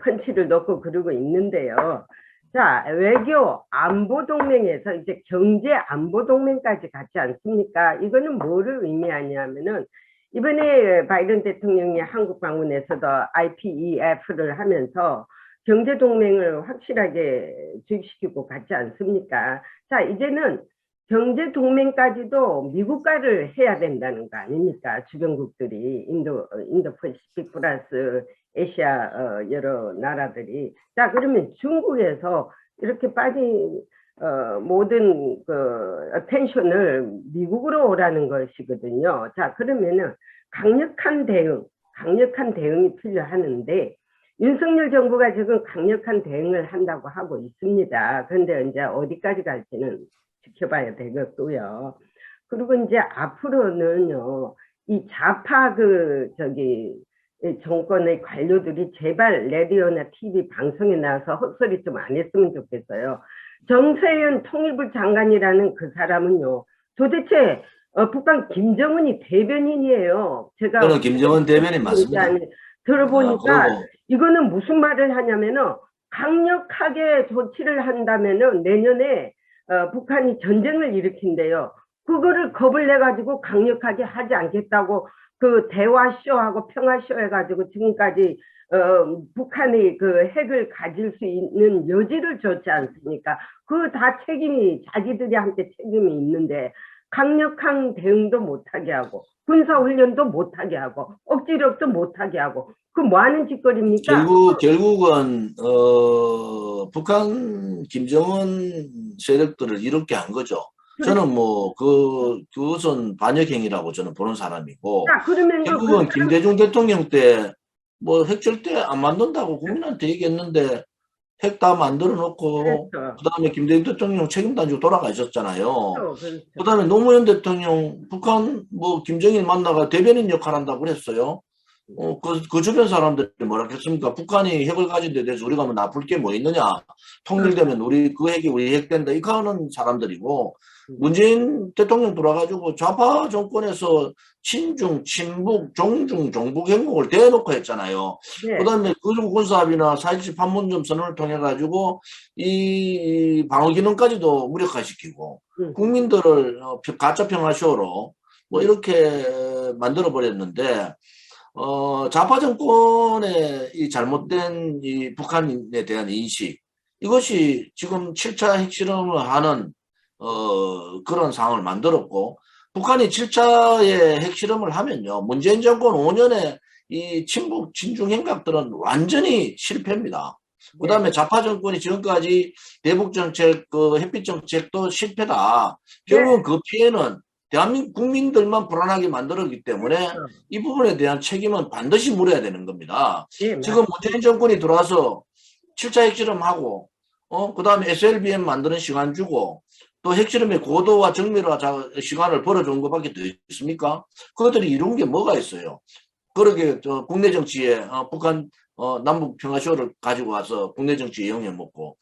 A: 펀치를 넣고 그러고 있는데요. 자, 외교 안보 동맹에서 이제 경제 안보 동맹까지 갔지 않습니까? 이거는 뭐를 의미하냐면은 이번에 바이든 대통령이 한국 방문에서도 IPEF를 하면서 경제 동맹을 확실하게 주입시키고 갔지 않습니까? 자, 이제는 경제 동맹까지도 미국과를 해야 된다는 거 아닙니까? 주변국들이 인도 퍼시픽 플러스 아시아 여러 나라들이. 자, 그러면 중국에서 이렇게 빠진 모든 그 attention을 미국으로 오라는 것이거든요. 자, 그러면은 강력한 대응이 필요하는데 윤석열 정부가 지금 강력한 대응을 한다고 하고 있습니다. 그런데 이제 어디까지 갈지는 지켜봐야 되겠고요. 그리고 이제 앞으로는요, 이 좌파 정권의 관료들이 제발 라디오나 TV 방송에 나와서 헛소리 좀 안 했으면 좋겠어요. 정세현 통일부 장관이라는 그 사람은요, 도대체 북한 김정은이 대변인이에요. 제가
D: 저는 김정은 대변인 맞습니다.
A: 들어보니까
D: 그리고
A: 이거는 무슨 말을 하냐면은 강력하게 조치를 한다면은 내년에 북한이 전쟁을 일으킨대요. 그거를 겁을 내가지고 강력하게 하지 않겠다고 그 대화쇼하고 평화쇼 해가지고 지금까지 북한이 그 핵을 가질 수 있는 여지를 줬지 않습니까? 그 다 자기들이 한테 책임이 있는데 강력한 대응도 못하게 하고 군사훈련도 못하게 하고 억지력도 못하게 하고 그 뭐하는 짓거리입니까?
D: 결국은 북한 김정은 세력들을 이렇게 한 거죠. 저는 뭐 그것은 반역행위라고 저는 보는 사람이고,
A: 자, 그러면
D: 결국은 김대중 대통령 때 뭐 핵 절대 안 만든다고 국민한테 얘기했는데 핵 다 만들어 놓고
A: 그렇죠.
D: 그다음에 김대중 대통령 책임도 안 지고 돌아가셨잖아요.
A: 그렇죠.
D: 그다음에 노무현 대통령 북한 뭐 김정일 만나가 대변인 역할 한다고 그랬어요. 그 주변 사람들이 뭐라 했습니까? 북한이 핵을 가진 데 대해서 우리가 뭐 나쁠 게 뭐 있느냐? 통일되면 그 핵이 우리 핵 된다. 이거 하는 사람들이고, 문재인 대통령 돌아가지고 좌파 정권에서 친중, 친북, 종중, 종북 행복을 대놓고 했잖아요.
A: 네.
D: 그다음에 의료 군사합의나 4.27 판문점 선언을 통해 가지고 이 방어 기능까지도 무력화시키고 국민들을 가짜 평화쇼로 뭐 이렇게 만들어 버렸는데, 좌파 정권의 이 잘못된 이 북한에 대한 인식, 이것이 지금 7차 핵실험을 하는 그런 상황을 만들었고, 북한이 7차의 핵실험을 하면요, 문재인 정권 5년의 이 친북 친중 행각들은 완전히 실패입니다. 그 다음에 좌파 정권이 지금까지 대북 정책, 그 햇빛 정책도 실패다. 결국은 그 피해는 대한민국 국민들만 불안하게 만들었기 때문에 이 부분에 대한 책임은 반드시 물어야 되는 겁니다. 지금 문재인 정권이 들어와서 7차 핵실험하고, 그 다음에 SLBM 만드는 시간 주고, 또 핵실험의 고도와 정밀화 시간을 벌어준 것밖에 더 있습니까? 그것들이 이룬 게 뭐가 있어요? 그러게 국내 정치에 북한 남북 평화쇼를 가지고 와서 국내 정치에 영향 먹고,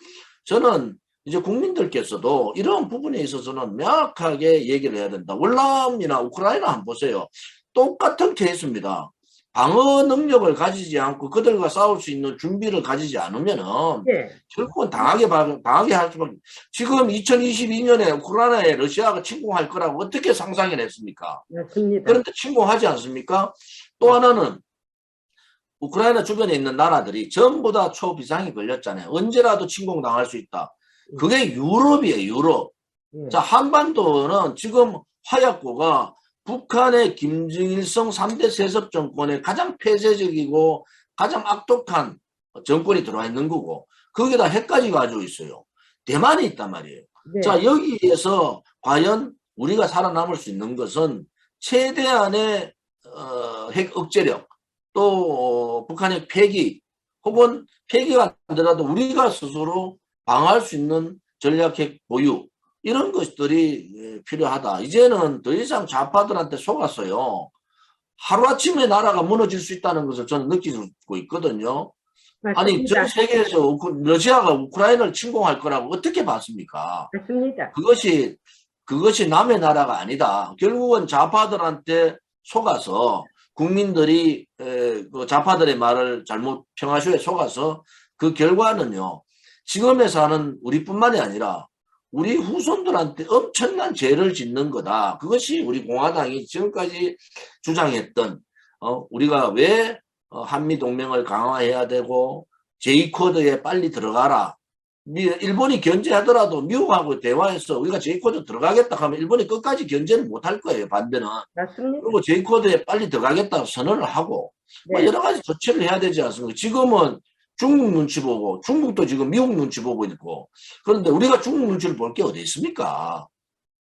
D: 저는 이제 국민들께서도 이런 부분에 있어서는 명확하게 얘기를 해야 된다. 월남이나 우크라이나 한번 보세요. 똑같은 케이스입니다. 방어 능력을 가지지 않고 그들과 싸울 수 있는 준비를 가지지 않으면은 결국은 당하게 할 수밖에. 지금 2022년에 우크라이나에 러시아가 침공할 거라고 어떻게 상상을 했습니까?
A: 맞습니다.
D: 그런데 침공하지 않습니까? 또 하나는 우크라이나 주변에 있는 나라들이 전부 다 초비상이 걸렸잖아요. 언제라도 침공당할 수 있다. 그게 유럽이에요, 유럽. 자, 한반도는 지금 화약고가 북한의 김정일성 3대 세습 정권의 가장 폐쇄적이고 가장 악독한 정권이 들어와 있는 거고, 거기다 핵까지 가지고 있어요. 대만이 있단 말이에요. 자, 여기에서 과연 우리가 살아남을 수 있는 것은 최대한의 핵 억제력, 또 북한의 폐기, 혹은 폐기가 안 되더라도 우리가 스스로 방어할 수 있는 전략핵 보유, 이런 것들이 필요하다. 이제는 더 이상 좌파들한테 속았어요. 하루아침에 나라가 무너질 수 있다는 것을 저는 느끼고 있거든요. 아니, 전
A: 맞습니다.
D: 세계에서 러시아가 우크라이나를 침공할 거라고 어떻게 봤습니까?
A: 맞습니다.
D: 그것이 남의 나라가 아니다. 결국은 좌파들한테 속아서 국민들이 그 좌파들의 말을 잘못 평화쇼에 속아서 그 결과는요. 지금에 사는 우리뿐만이 아니라 우리 후손들한테 엄청난 죄를 짓는 거다. 그것이 우리 공화당이 지금까지 주장했던 우리가 왜 한미 동맹을 강화해야 되고 제이코드에 빨리 들어가라. 일본이 견제하더라도 미국하고 대화해서 우리가 제이코드 들어가겠다 하면 일본이 끝까지 견제는 못할 거예요. 반대는.
A: 맞습니다.
D: 그리고 제이코드에 빨리 들어가겠다고 선언을 하고
A: 네.
D: 여러 가지 조치를 해야 되지 않습니까? 지금은 중국 눈치 보고 중국도 지금 미국 눈치 보고 있고 그런데 우리가 중국 눈치를 볼 게 어디 있습니까?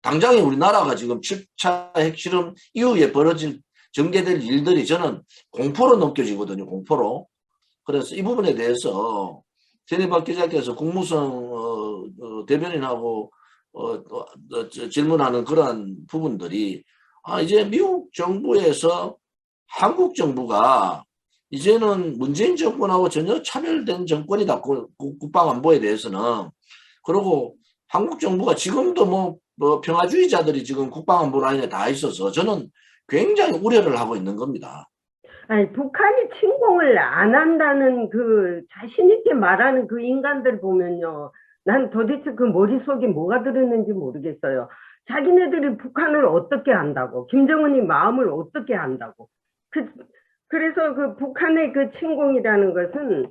D: 당장에 우리나라가 지금 7차 핵실험 이후에 전개될 일들이 저는 공포로 느껴지거든요. 공포로. 그래서 이 부분에 대해서 제네박 기자께서 국무성 대변인하고 질문하는 그러한 부분들이 이제 미국 정부에서 한국 정부가 이제는 문재인 정권하고 전혀 차별된 정권이다. 국방안보에 대해서는. 그리고 한국 정부가 지금도 뭐 평화주의자들이 지금 국방안보 라인에 다 있어서 저는 굉장히 우려를 하고 있는 겁니다.
A: 아니, 북한이 침공을 안 한다는 그 자신 있게 말하는 그 인간들 보면요. 난 도대체 그 머릿속에 뭐가 들었는지 모르겠어요. 자기네들이 북한을 어떻게 한다고, 김정은이 마음을 어떻게 한다고. 그래서 그 북한의 그 침공이라는 것은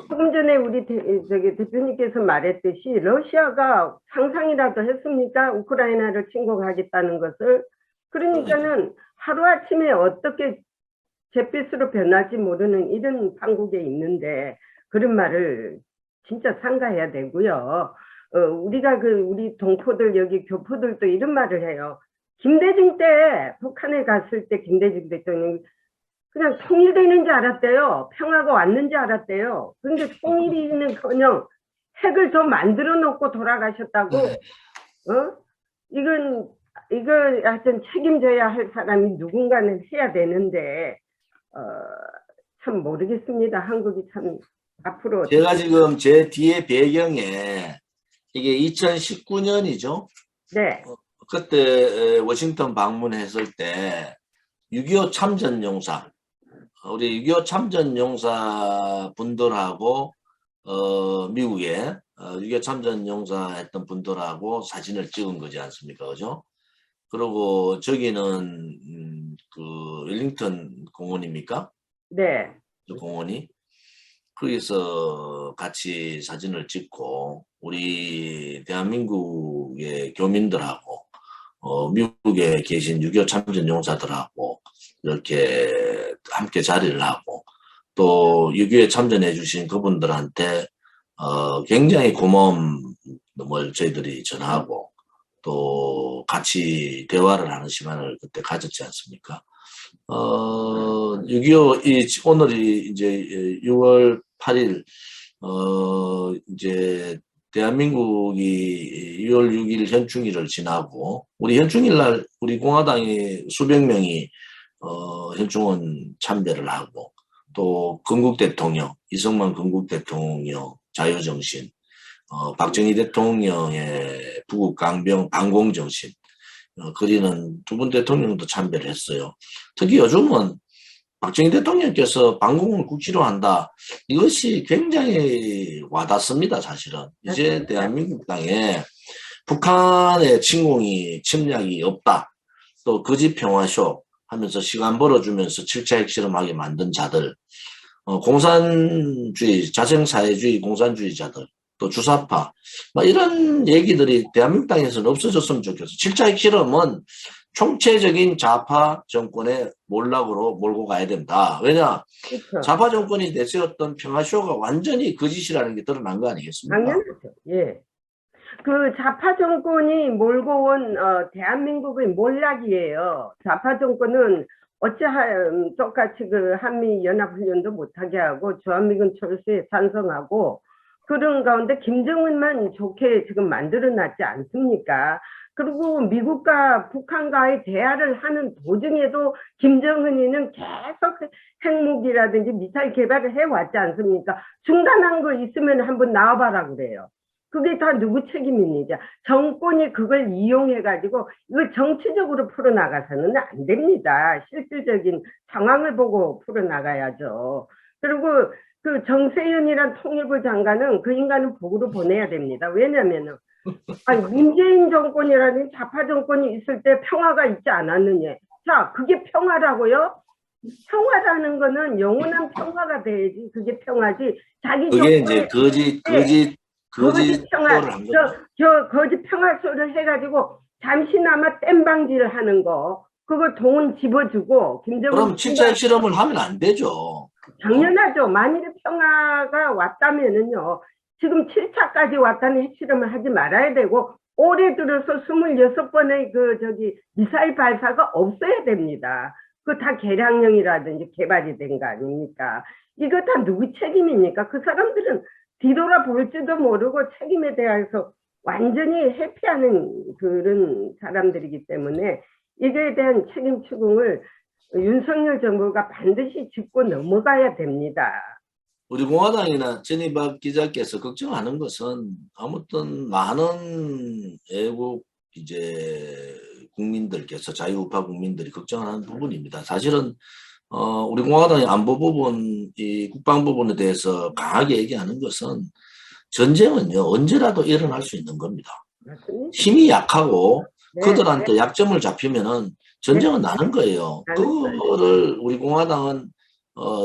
A: 조금 전에 우리 대표님께서 말했듯이 러시아가 상상이라도 했습니까? 우크라이나를 침공하겠다는 것을. 그러니까는 하루아침에 어떻게 잿빛으로 변할지 모르는 이런 판국에 있는데 그런 말을 진짜 삼가해야 되고요. 우리가 우리 동포들 여기 교포들도 이런 말을 해요. 김대중 때 북한에 갔을 때 김대중 대통령이 그냥 통일되는 줄 알았대요. 평화가 왔는지 알았대요. 근데 통일이는커녕 핵을 더 만들어 놓고 돌아가셨다고. 이걸 하여튼 책임져야 할 사람이 누군가는 해야 되는데 참 모르겠습니다. 한국이 참 앞으로
D: 제가 지금 제 뒤에 배경에 이게 2019년이죠.
A: 네.
D: 그때 워싱턴 방문했을 때 6.25 참전용사 우리 6.25 참전용사 분들하고 미국에 6.25 참전용사 했던 분들하고 사진을 찍은 거지 않습니까? 그죠? 그리고 저기는 그 웰링턴 공원입니까?
A: 네.
D: 그 공원이 거기서 같이 사진을 찍고 우리 대한민국의 교민들하고 미국에 계신 6.25 참전용사들하고 이렇게 함께 자리를 하고 또 6.25에 참전해 주신 그분들한테 굉장히 고마움을 저희들이 전하고 또 같이 대화를 하는 시간을 그때 가졌지 않습니까? 6.25 오늘이 이제 6월 8일 이제 대한민국이 6월 6일 현충일을 지나고 우리 현충일 날 우리 공화당이 수백 명이 현충원 참배를 하고 또 건국 대통령 이승만 건국 대통령 자유정신 박정희 대통령의 부국 강병 반공정신 그리는 두 분 대통령도 참배를 했어요. 특히 요즘은 박정희 대통령께서 반공을 국지로 한다. 이것이 굉장히 와닿습니다. 사실은. 이제 대한민국 땅에 북한의 침략이 없다. 또 거짓 평화쇼 하면서 시간 벌어주면서 7차 핵실험하게 만든 자들, 공산주의, 자생사회주의 공산주의자들, 또 주사파, 이런 얘기들이 대한민국 땅에서는 없어졌으면 좋겠어. 7차 핵실험은 총체적인 좌파 정권의 몰락으로 몰고 가야 된다. 왜냐?
A: 그렇죠.
D: 좌파 정권이 내세웠던 평화쇼가 완전히 거짓이라는 게 드러난 거 아니겠습니까?
A: 당연하죠. 예. 그 좌파 정권이 몰고 온 대한민국의 몰락이에요. 좌파 정권은 어찌하여 똑같이 그 한미 연합훈련도 못하게 하고 주한미군 철수에 찬성하고 그런 가운데 김정은만 좋게 지금 만들어놨지 않습니까? 그리고 미국과 북한과의 대화를 하는 도중에도 김정은이는 계속 핵무기라든지 미사일 개발을 해왔지 않습니까? 중단한 거 있으면 한번 나와봐라 그래요. 그게 다 누구 책임입니까? 정권이 그걸 이용해가지고 이걸 정치적으로 풀어나가서는 안 됩니다. 실질적인 상황을 보고 풀어나가야죠. 그리고 그 정세현이란 통일부 장관은 그 인간은 북으로 보내야 됩니다. 왜냐면은 아니, 문재인 정권이라는 좌파 정권이 있을 때 평화가 있지 않았느냐. 자, 그게 평화라고요? 평화라는 거는 영원한 평화가 돼야지 그게 평화지. 자기
D: 그게 이제
A: 정권에 거짓 평화,
D: 거짓 한 거죠.
A: 거짓 평화 소리를 해가지고 잠시나마 땜방지를 하는 거, 그거 돈 집어주고 김정은
D: 그럼 진짜 핵실험을 하면 안 되죠.
A: 당연하죠. 만일에 평화가 왔다면은요, 지금 7차까지 왔다는 핵실험을 하지 말아야 되고, 올해 들어서 26번의 미사일 발사가 없어야 됩니다. 그 다 개량형이라든지 개발이 된 거 아닙니까? 이거 다 누구 책임입니까? 그 사람들은 뒤돌아볼지도 모르고 책임에 대해서 완전히 회피하는 그런 사람들이기 때문에 이거에 대한 책임 추궁을 윤석열 정부가 반드시 짚고 넘어가야 됩니다.
D: 우리 공화당이나 전희밥 기자께서 걱정하는 것은 아무튼 많은 애국 이제 국민들께서 자유우파 국민들이 걱정하는 부분입니다. 사실은 우리 공화당의 안보 부분, 이 국방 부분에 대해서 강하게 얘기하는 것은 전쟁은요 언제라도 일어날 수 있는 겁니다.
A: 맞습니다.
D: 힘이 약하고
A: 네,
D: 그들한테 약점을 잡히면은 전쟁은 나는 거예요.
A: 나는
D: 그거를 우리 공화당은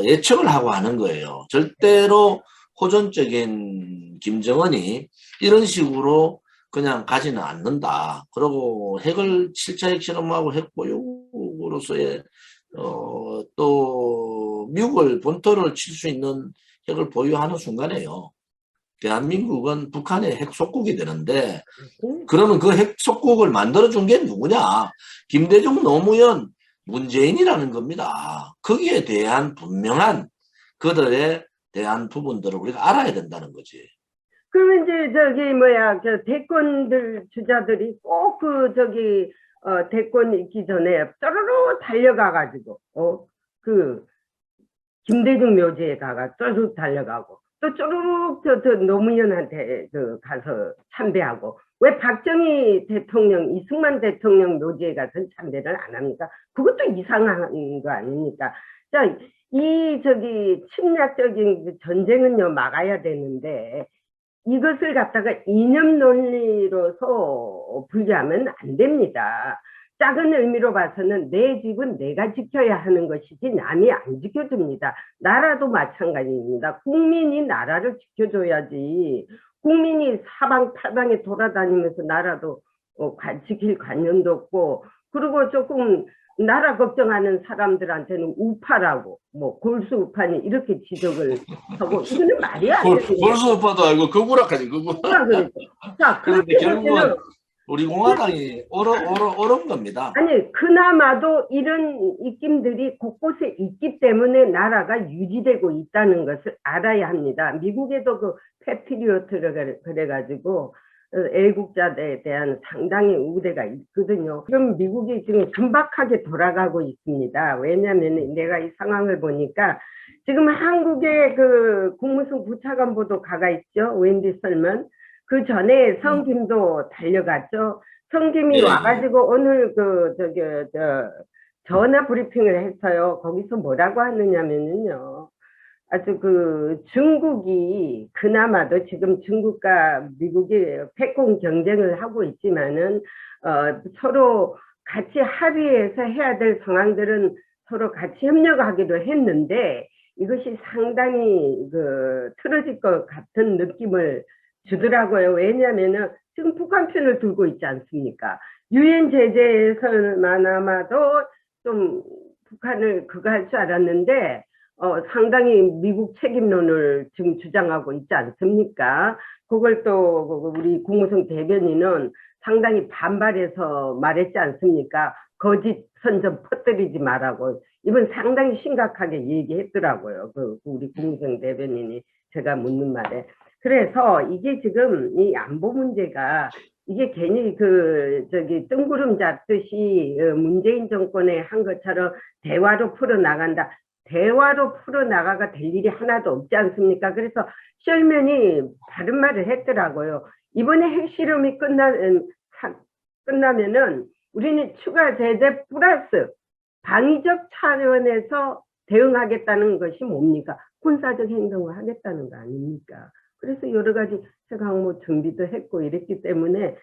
D: 예측을 하고 하는 거예요. 절대로 호전적인 김정은이 이런 식으로 그냥 가지는 않는다. 그리고 핵을 7차 핵실험하고 핵보유로서의 또 미국을 본토를 칠 수 있는 핵을 보유하는 순간에요. 대한민국은 북한의 핵 속국이 되는데 그러면 그 핵 속국을 만들어준 게 누구냐? 김대중, 노무현, 문재인이라는 겁니다. 거기에 대한 분명한 그들에 대한 부분들을 우리가 알아야 된다는 거지.
A: 그러면 이제 대권들 주자들이 꼭 대권 있기 전에 쪼르르 달려가가지고 김대중 묘지에 쪼르르 달려가고 또 쪼르르 노무현한테 가서 참배하고 왜 박정희 대통령, 이승만 대통령 묘지에 가서 참배를 안 합니까? 그것도 이상한 거 아닙니까? 자, 이 침략적인 전쟁은요 막아야 되는데 이것을 갖다가 이념 논리로서 분리하면 안 됩니다. 작은 의미로 봐서는 내 집은 내가 지켜야 하는 것이지 남이 안 지켜줍니다. 나라도 마찬가지입니다. 국민이 나라를 지켜줘야지. 국민이 사방팔방에 돌아다니면서 나라도 지킬 관념도 없고, 그리고 조금 나라 걱정하는 사람들한테는 우파라고 골수 우파니 이렇게 지적을 하고 이거는 말이 안 됩니다.
D: 골수 우파도 아니고 극우락하지 극우.
A: 자,
D: 그런데 결국은 우리 공화당이 옳은 겁니다.
A: 아니 그나마도 이런 입김들이 곳곳에 있기 때문에 나라가 유지되고 있다는 것을 알아야 합니다. 미국에도 그 패트리어트를 그래가지고 애국자들에 대한 상당히 우대가 있거든요. 그럼 미국이 지금 긴박하게 돌아가고 있습니다. 왜냐하면 내가 이 상황을 보니까 지금 한국의 그 국무성 부차관보도 가가 있죠. 웬디 설먼. 그 전에 성김도 달려갔죠. 성김이 와가지고 오늘 전화 브리핑을 했어요. 거기서 뭐라고 하느냐면요. 아주 중국이 그나마도 지금 중국과 미국이 패권 경쟁을 하고 있지만은 서로 같이 합의해서 해야 될 상황들은 서로 같이 협력하기도 했는데 이것이 상당히 틀어질 것 같은 느낌을 주더라고요. 왜냐하면은 지금 북한 편을 들고 있지 않습니까? 유엔 제재에서만아마도 좀 북한을 그거 할 줄 알았는데 상당히 미국 책임론을 지금 주장하고 있지 않습니까? 그걸 또 우리 국무성 대변인은 상당히 반발해서 말했지 않습니까? 거짓 선전 퍼뜨리지 말라고. 이번 상당히 심각하게 얘기했더라고요. 우리 국무성 대변인이 제가 묻는 말에. 그래서 이게 지금 이 안보 문제가 이게 괜히 뜬구름 잡듯이 문재인 정권에 한 것처럼 대화로 풀어나간다. 대화로 풀어나가가 될 일이 하나도 없지 않습니까? 그래서 셜면이 바른 말을 했더라고요. 이번에 핵실험이 끝나면은 우리는 추가 제재 플러스 방위적 차원에서 대응하겠다는 것이 뭡니까? 군사적 행동을 하겠다는 거 아닙니까? 그래서 여러 가지 핵항모 준비도 했고 이랬기 때문에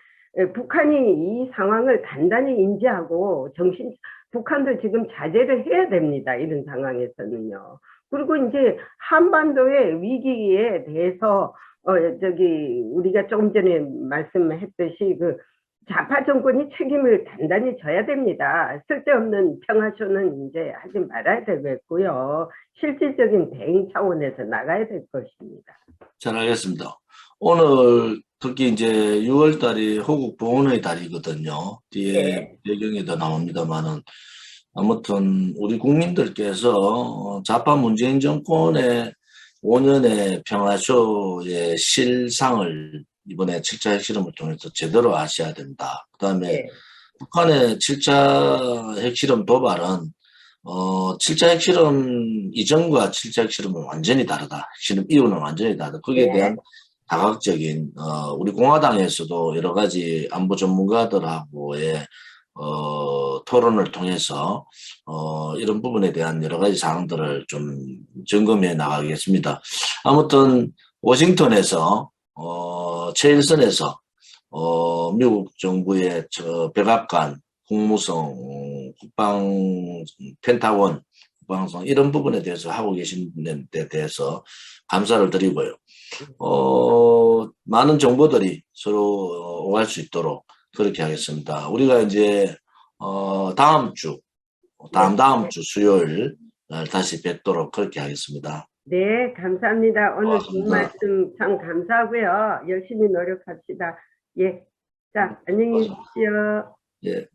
A: 북한이 이 상황을 단단히 인지하고 북한도 지금 자제를 해야 됩니다. 이런 상황에서는요. 그리고 이제 한반도의 위기에 대해서 우리가 조금 전에 말씀했듯이 좌파 정권이 책임을 단단히 져야 됩니다. 쓸데없는 평화쇼는 이제 하지 말아야 되겠고요. 실질적인 대응 차원에서 나가야 될 것입니다.
D: 잘 알겠습니다. 오늘 특히 이제 6월 달이 호국 보훈의 달이거든요. 뒤에 배경에도 나옵니다만은 아무튼 우리 국민들께서 좌파 문재인 정권의 5년의 평화쇼의 실상을 이번에 7차 핵실험을 통해서 제대로 아셔야 된다. 그다음에 북한의 7차 핵실험 도발은 7차 핵실험 이전과 7차 핵실험은 완전히 다르다. 핵실험 이후는 완전히 다르다. 거기에 대한 다각적인 우리 공화당에서도 여러 가지 안보 전문가들하고의 토론을 통해서 이런 부분에 대한 여러 가지 사항들을 좀 점검해 나가겠습니다. 아무튼 워싱턴에서 최일선에서 미국 정부의 백악관, 국무성, 펜타곤, 국방성 이런 부분에 대해서 하고 계신 데 대해서 감사를 드리고요. 많은 정보들이 서로 오갈 수 있도록 그렇게 하겠습니다. 우리가 이제 다음 주 수요일 날 다시 뵙도록 그렇게 하겠습니다.
A: 네, 감사합니다. 오늘 좋은
D: 고맙습니다.
A: 말씀 참 감사하고요. 열심히 노력합시다. 예, 자, 안녕히 계십시오.
D: 예.